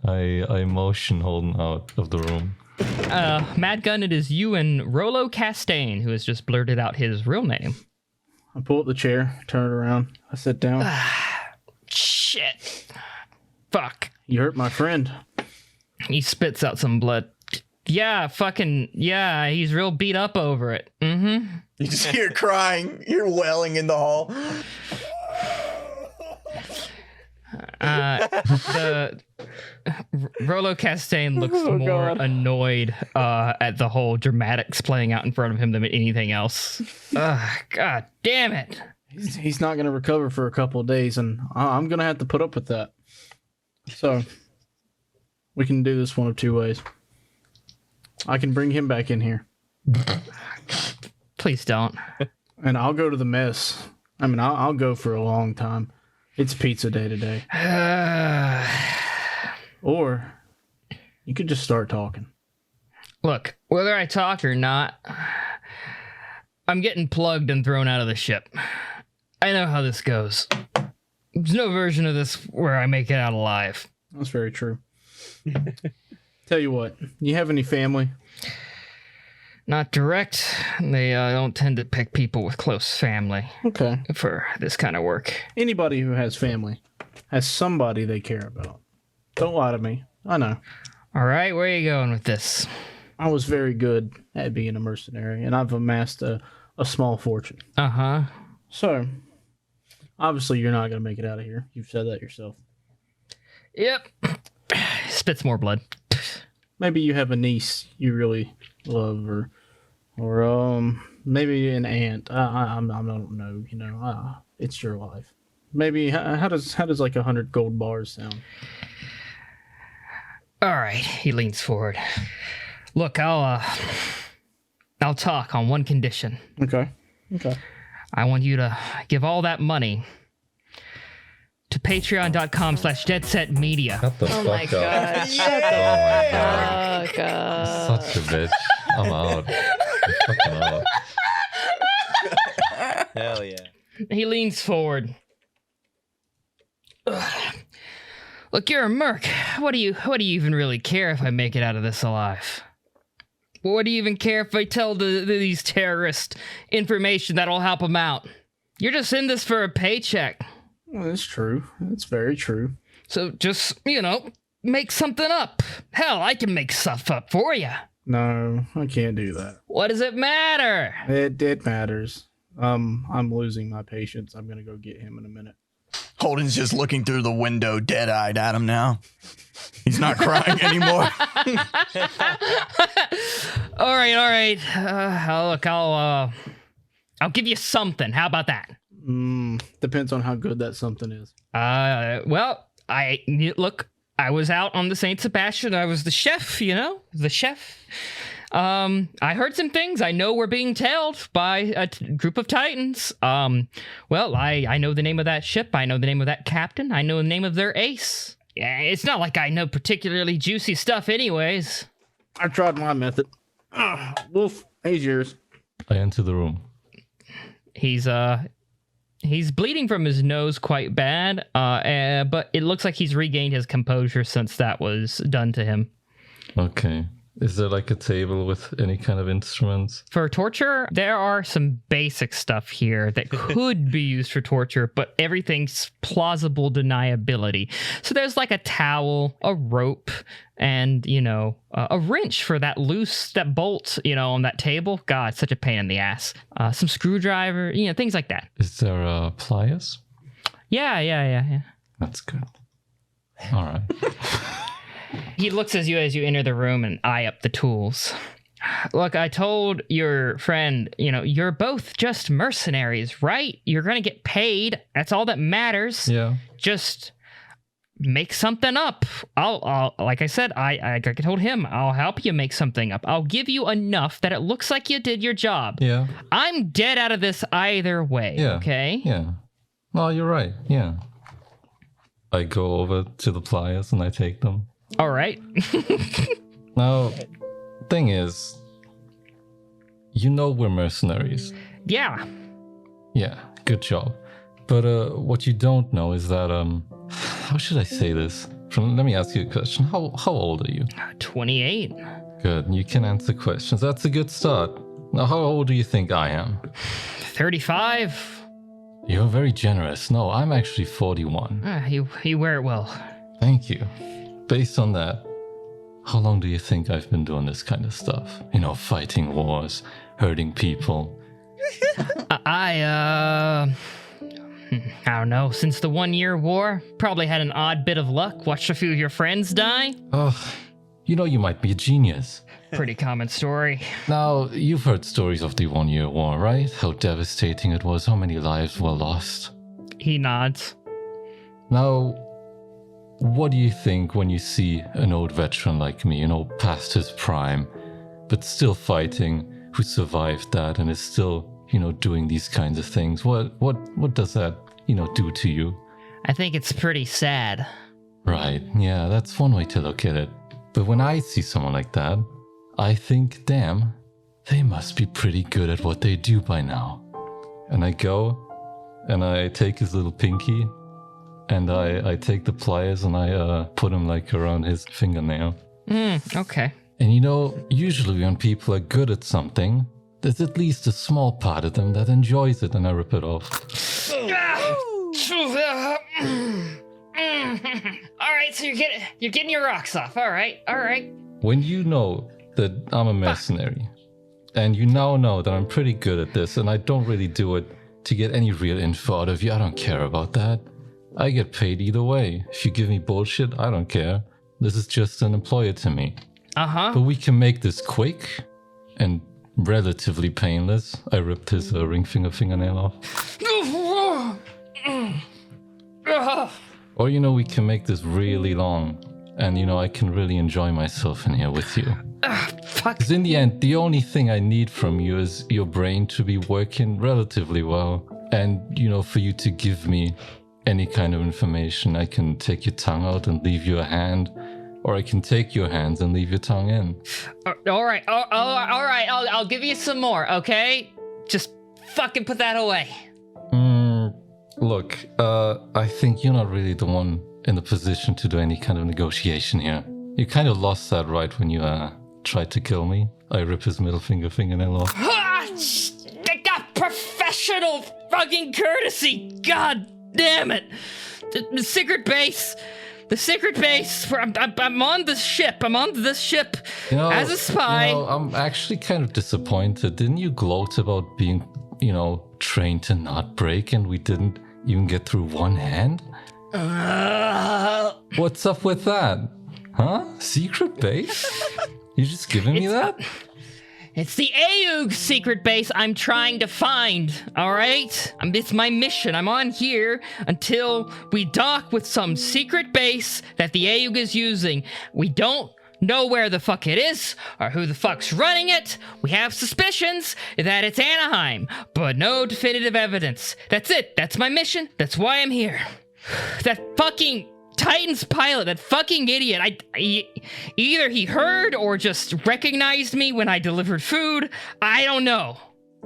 I motion Holden out of the room. Mad Gun, it is you and Rollo Castaigne who has just blurted out his real name. I pull up the chair, turn it around. I sit down. Shit. Fuck. You hurt my friend. He spits out some blood. Yeah, he's real beat up over it. Mm-hmm. You just hear crying. You're wailing in the hall. The Rollo Castaigne looks more annoyed at the whole dramatics playing out in front of him than anything else. God damn it. He's not going to recover for a couple of days, and I'm going to have to put up with that. So, we can do this one of two ways. I can bring him back in here. Please don't. And I'll go to the mess. I mean, I'll go for a long time. It's pizza day today. Or you could just start talking. Look, whether I talk or not, I'm getting plugged and thrown out of the ship. I know how this goes. There's no version of this where I make it out alive. That's very true. Tell you what, you have any family? Not direct. They don't tend to pick people with close family. Okay. For this kind of work. Anybody who has family has somebody they care about. Don't lie to me. I know. All right, where are you going with this? I was very good at being a mercenary, and I've amassed a small fortune. Uh-huh. So, obviously you're not going to make it out of here. You've said that yourself. Yep. Spits more blood. Maybe you have a niece you really love, or maybe an aunt. I don't know. It's your life. Maybe how does like 100 gold bars sound? All right. He leans forward. Look, I'll talk on one condition. Okay. I want you to give all that money to patreon.com/deadsetmedia. Shut the Oh fuck my up. god. Shut Oh the fuck up. Such a bitch. I'm out. I'm fucking out. Hell yeah. He leans forward. Ugh. Look, you're a merc. What do you even really care if I make it out of this alive? What do you even care if I tell these terrorists information that'll help them out? You're just in this for a paycheck. Well, that's true. That's very true. So just, make something up. Hell, I can make stuff up for you. No, I can't do that. What does it matter? It matters. I'm losing my patience. I'm gonna go get him in a minute. Holden's just looking through the window, dead-eyed at him now. He's not crying anymore. All right. Look, I'll give you something. How about that? Depends on how good that something is. Well, I was out on the Saint Sebastian. I was the chef, the chef. I heard some things. I know we're being tailed by a group of Titans. Well, I know the name of that ship. I know the name of that captain. I know the name of their ace. Yeah, it's not like I know particularly juicy stuff anyways. I tried my method. Wolf, he's yours. I enter the room. He's bleeding from his nose quite bad, but it looks like he's regained his composure since that was done to him. Okay. Is there like a table with any kind of instruments? For torture, there are some basic stuff here that could be used for torture, but everything's plausible deniability. So there's like a towel, a rope, and, a wrench for that bolt, on that table. God, such a pain in the ass. Some screwdriver, things like that. Is there pliers? Yeah. That's good. All right. He looks as you enter the room and eye up the tools. Look, I told your friend, you're both just mercenaries, right? You're going to get paid. That's all that matters. Yeah. Just make something up. I'll like I said, I told him, I'll help you make something up. I'll give you enough that it looks like you did your job. Yeah. I'm dead out of this either way, Yeah. okay? Yeah. No, you're right. Yeah. I go over to the pliers and I take them. All right. Now, thing is, we're mercenaries. Yeah. Yeah, good job. But what you don't know is that, how should I say this? Let me ask you a question. How old are you? 28. Good, you can answer questions. That's a good start. Now, how old do you think I am? 35. You're very generous. No, I'm actually 41. You wear it well. Thank you. Based on that, how long do you think I've been doing this kind of stuff? Fighting wars, hurting people. I don't know. Since the 1 year war, probably had an odd bit of luck. Watched a few of your friends die. Oh, you might be a genius. Pretty common story. Now, you've heard stories of the 1 year war, right? How devastating it was, how many lives were lost. He nods. Now, what do you think when you see an old veteran like me, past his prime, but still fighting, who survived that and is still, doing these kinds of things? What does that, do to you? I think it's pretty sad. Right, yeah, that's one way to look at it. But when I see someone like that, I think, damn, they must be pretty good at what they do by now. And I go, and I take his little pinky, and I take the pliers and I put them like around his fingernail. Okay. And usually when people are good at something, there's at least a small part of them that enjoys it, and I rip it off. All right, so you're getting your rocks off. All right. When you know that I'm a mercenary, and you now know that I'm pretty good at this, and I don't really do it to get any real info out of you, I don't care about that. I get paid either way. If you give me bullshit, I don't care. This is just an employer to me. Uh-huh. But we can make this quick and relatively painless. I ripped his ring fingernail off. Or, we can make this really long. And, I can really enjoy myself in here with you. Fuck. Because in the end, the only thing I need from you is your brain to be working relatively well. And, for you to give me any kind of information. I can take your tongue out and leave you a hand, or I can take your hands and leave your tongue in. All right. I'll give you some more, okay? Just fucking put that away. Look, I think you're not really the one in the position to do any kind of negotiation here. You kind of lost that right when you tried to kill me. I rip his middle fingernail off. I got professional fucking courtesy. God damn it! The secret base. Where I'm on this ship. I'm on this ship as a spy. I'm actually kind of disappointed. Didn't you gloat about being, trained to not break, and we didn't even get through one hand? What's up with that? Huh? Secret base? You just giving me that? It's the AUG secret base I'm trying to find, all right? It's my mission. I'm on here until we dock with some secret base that the AUG is using. We don't know where the fuck it is or who the fuck's running it. We have suspicions that it's Anaheim, but no definitive evidence. That's it. That's my mission. That's why I'm here. That fucking Titans pilot, that fucking idiot. Either he heard or just recognized me when I delivered food. I don't know.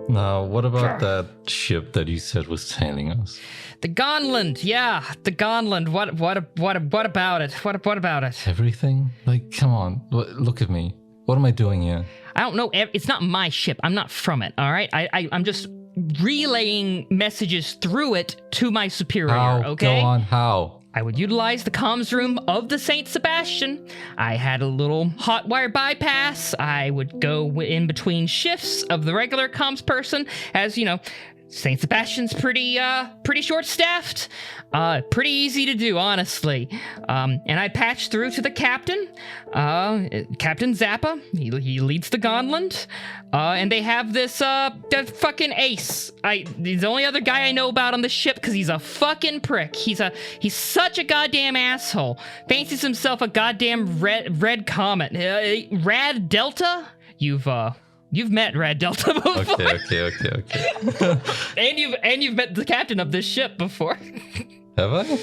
Now, what about that ship that you said was tailing us? The Gonland, yeah, the Gonland. What about it? What about it? Everything? Like, come on, look at me. What am I doing here? I don't know. It's not my ship. I'm not from it. All right. I'm just relaying messages through it to my superior. How? Okay. Go on. How? I would utilize the comms room of the Saint Sebastian. I had a little hot wire bypass. I would go in between shifts of the regular comms person, as you know. Saint Sebastian's pretty short-staffed, pretty easy to do, honestly. And I patched through to the captain, Captain Zappa. He leads the Gonland, and they have this that fucking ace. He's the only other guy I know about on the ship because he's a fucking prick. He's such a goddamn asshole. Fancies himself a goddamn red comet. Rad Delta. You've met Rad Delta before. Okay. and you've met the captain of this ship before. Have I?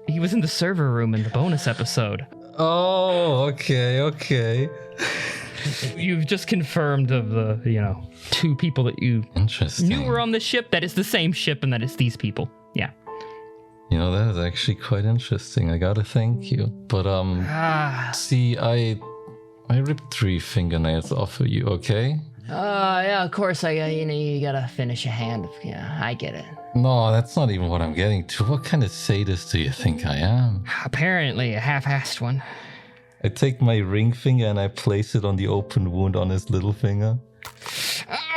He was in the server room in the bonus episode. Oh, okay. You've just confirmed of the, two people that you Interesting. knew were on the ship. That is the same ship and that is these people. Yeah. That is actually quite interesting. I gotta thank you. But, see, I ripped 3 fingernails off of you, okay? Yeah, of course, you gotta finish a hand. Yeah, I get it. No, that's not even what I'm getting to. What kind of sadist do you think I am? Apparently a half-assed one. I take my ring finger and I place it on the open wound on his little finger.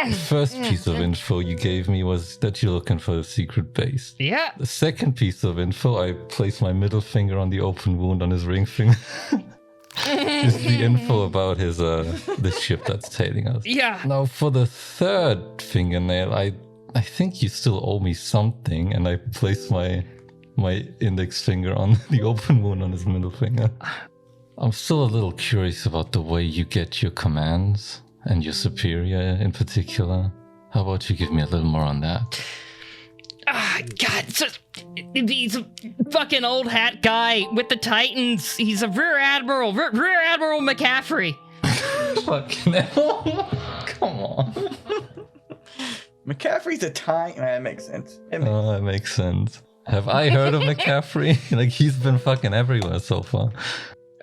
The first piece of info you gave me was that you're looking for a secret base. Yeah. The second piece of info, I place my middle finger on the open wound on his ring finger. Is the info about his the ship that's tailing us. Yeah. Now for the third fingernail, I think you still owe me something, and I place my index finger on the open wound on his middle finger. I'm still a little curious about the way you get your commands, and your superior in particular. How about you give me a little more on that? God, he's a fucking old hat guy with the Titans. He's a Rear Admiral McCaffrey. Fucking hell. Come on. McCaffrey's a Titan. That makes sense. That makes sense. Have I heard of McCaffrey? Like, he's been fucking everywhere so far.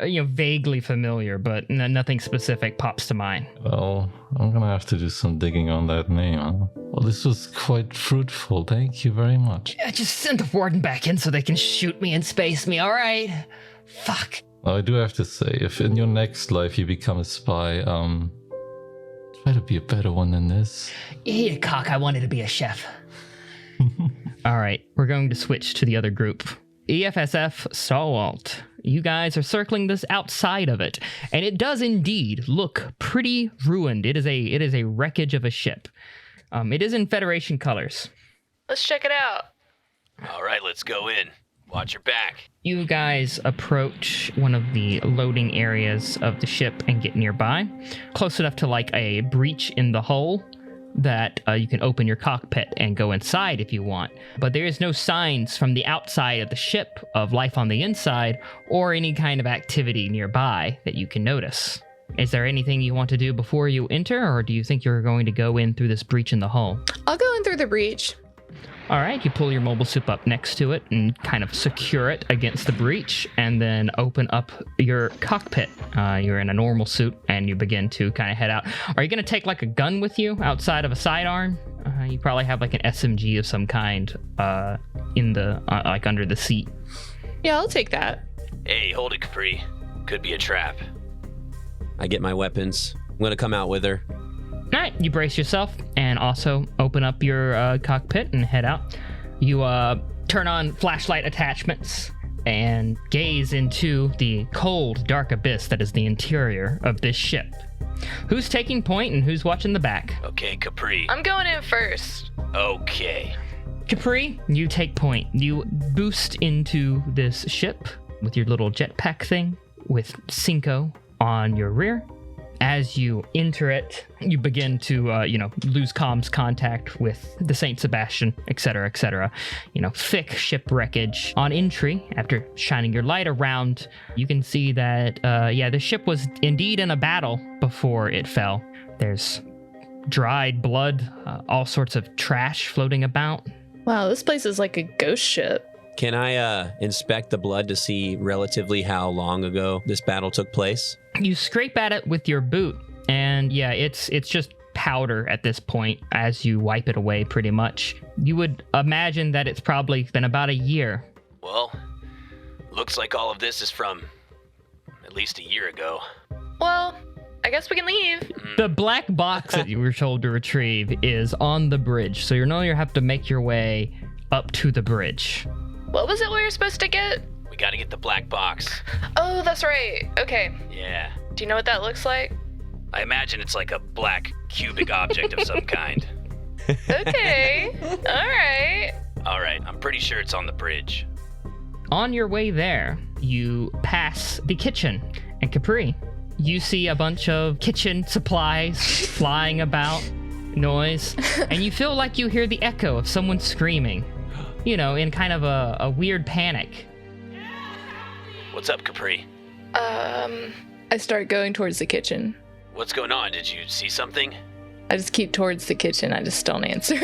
Vaguely familiar, but nothing specific pops to mind. Well, I'm gonna have to do some digging on that name, huh? Well, this was quite fruitful. Thank you very much. Yeah, just send the warden back in so they can shoot me and space me, alright? Fuck. Now, I do have to say, if in your next life you become a spy, try to be a better one than this. Eat a cock, I wanted to be a chef. Alright, we're going to switch to the other group. EFSF Stalwart. You guys are circling this outside of it, and it does indeed look pretty ruined. It is a wreckage of a ship. It is in Federation colors. Let's check it out. All right, let's go in. Watch your back. You guys approach one of the loading areas of the ship and get nearby, close enough to like a breach in the hull that you can open your cockpit and go inside if you want. But there is no signs from the outside of the ship of life on the inside or any kind of activity nearby that you can notice. Is there anything you want to do before you enter, or do you think you're going to go in through this breach in the hull? I'll go in through the breach. All right, you pull your mobile suit up next to it and kind of secure it against the breach, and then open up your cockpit. You're in a normal suit, and you begin to kind of head out. Are you going to take like a gun with you outside of a sidearm? You probably have like an SMG of some kind in the like under the seat. Yeah, I'll take that. Hey, hold it, Capri. Could be a trap. I get my weapons. I'm gonna come out with her. All right, you brace yourself and also open up your cockpit and head out. You turn on flashlight attachments and gaze into the cold, dark abyss that is the interior of this ship. Who's taking point and who's watching the back? Okay, Capri. I'm going in first. Okay. Capri, you take point. You boost into this ship with your little jetpack thing with Cinco on your rear. As you enter it, you begin to, lose comms contact with the St. Sebastian, etc., etc. Thick ship wreckage. On entry, after shining your light around, you can see that, the ship was indeed in a battle before it fell. There's dried blood, all sorts of trash floating about. Wow, this place is like a ghost ship. Can I inspect the blood to see relatively how long ago this battle took place? You scrape at it with your boot, and it's just powder at this point as you wipe it away pretty much. You would imagine that it's probably been about a year. Well, looks like all of this is from at least a year ago. Well, I guess we can leave. The black box that you were told to retrieve is on the bridge, so you no longer have to make your way up to the bridge. What was it we were supposed to get? We gotta get the black box. Oh, that's right. Okay. Yeah. Do you know what that looks like? I imagine it's like a black cubic object of some kind. Okay. All Alright, I'm pretty sure it's on the bridge. On your way there, you pass the kitchen, and Capri, you see a bunch of kitchen supplies flying about, noise, and you feel like you hear the echo of someone screaming, in kind of a weird panic. What's up, Capri? I start going towards the kitchen. What's going on? Did you see something? I just keep towards the kitchen. I just don't answer.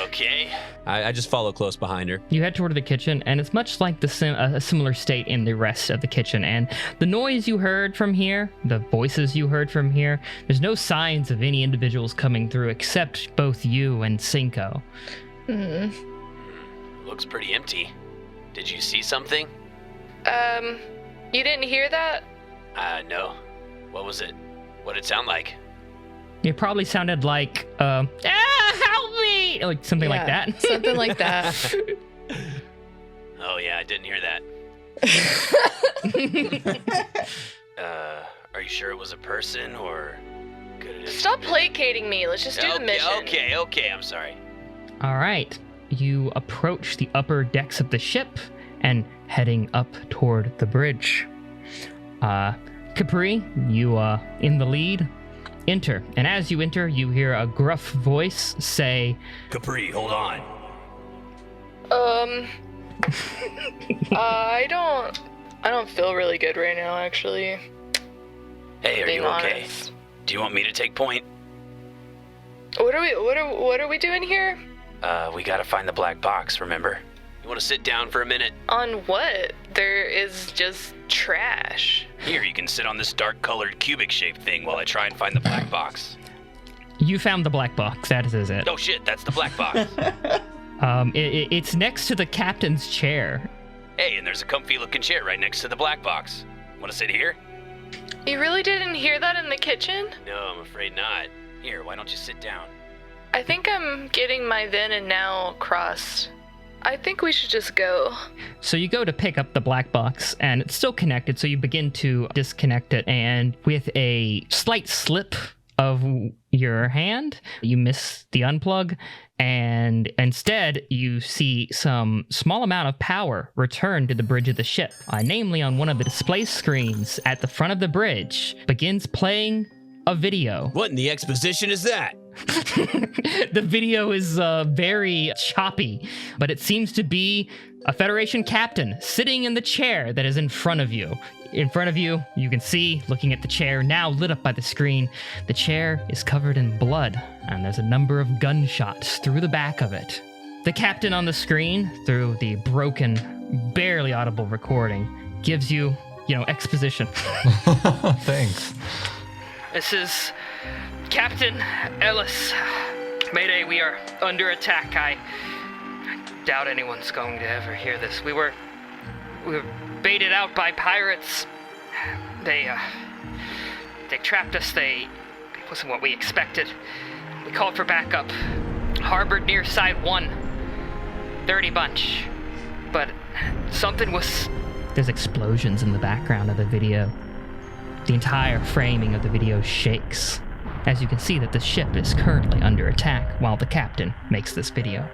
Okay. I just follow close behind her. You head toward the kitchen, and it's much like a similar state in the rest of the kitchen. And the noise you heard from here, the voices you heard from here, there's no signs of any individuals coming through except both you and Cinco. Looks pretty empty. Did you see something? You didn't hear that? No. What was it? What did it sound like? It probably sounded like, help me! Like something like that. Something like that. Oh yeah, I didn't hear that. Are you sure it was a person, or could it have Stop been... placating me. Let's just do the mission. Okay, I'm sorry. All right. You approach the upper decks of the ship and heading up toward the bridge. Capri, you in the lead, enter. And as you enter, you hear a gruff voice say, Capri, hold on. I don't feel really good right now, actually. Hey, are Being you okay? honest. Do you want me to take point? What are we doing here? We gotta find the black box, remember? You wanna sit down for a minute? On what? There is just trash. Here, you can sit on this dark-colored cubic-shaped thing while I try and find the black box. You found the black box. That is it. Oh shit, that's the black box. It's next to the captain's chair. Hey, and there's a comfy-looking chair right next to the black box. Wanna sit here? You really didn't hear that in the kitchen? No, I'm afraid not. Here, why don't you sit down? I think I'm getting my then and now crossed. I think we should just go. So you go to pick up the black box, and it's still connected, so you begin to disconnect it, and with a slight slip of your hand, you miss the unplug, and instead you see some small amount of power return to the bridge of the ship. Namely, on one of the display screens at the front of the bridge begins playing a video. What in the exposition is that? The video is very choppy, but it seems to be a Federation captain sitting in the chair that is in front of you. In front of you, you can see, looking at the chair, now lit up by the screen, the chair is covered in blood, and there's a number of gunshots through the back of it. The captain on the screen, through the broken, barely audible recording, gives you, exposition. Thanks. This is Captain Ellis. Mayday, we are under attack. I doubt anyone's going to ever hear this. We were baited out by pirates. They trapped us. It wasn't what we expected. We called for backup. Harbored near Side 1. Dirty bunch. But something was... There's explosions in the background of the video. The entire framing of the video shakes, as you can see that the ship is currently under attack while the captain makes this video.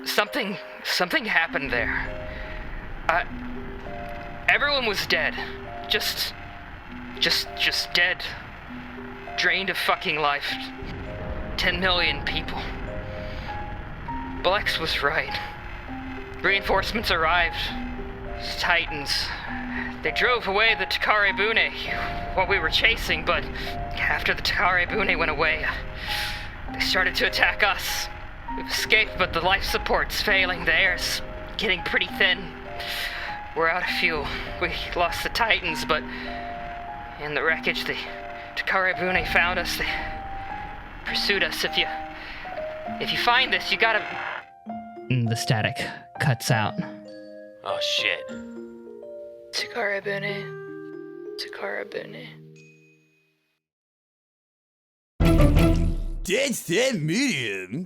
Something happened there. Everyone was dead. Just Just dead. Drained of fucking life. 10 million people. Blex was right. Reinforcements arrived. Titans. They drove away the Takare Bune, what we were chasing, but after the Takare Bune went away, they started to attack us. We've escaped, but the life support's failing. The air's getting pretty thin. We're out of fuel. We lost the Titans, but in the wreckage, the Takare Bune found us. They pursued us. If you find this, you gotta... The static cuts out. Oh shit. Takare Bune. That's that medium.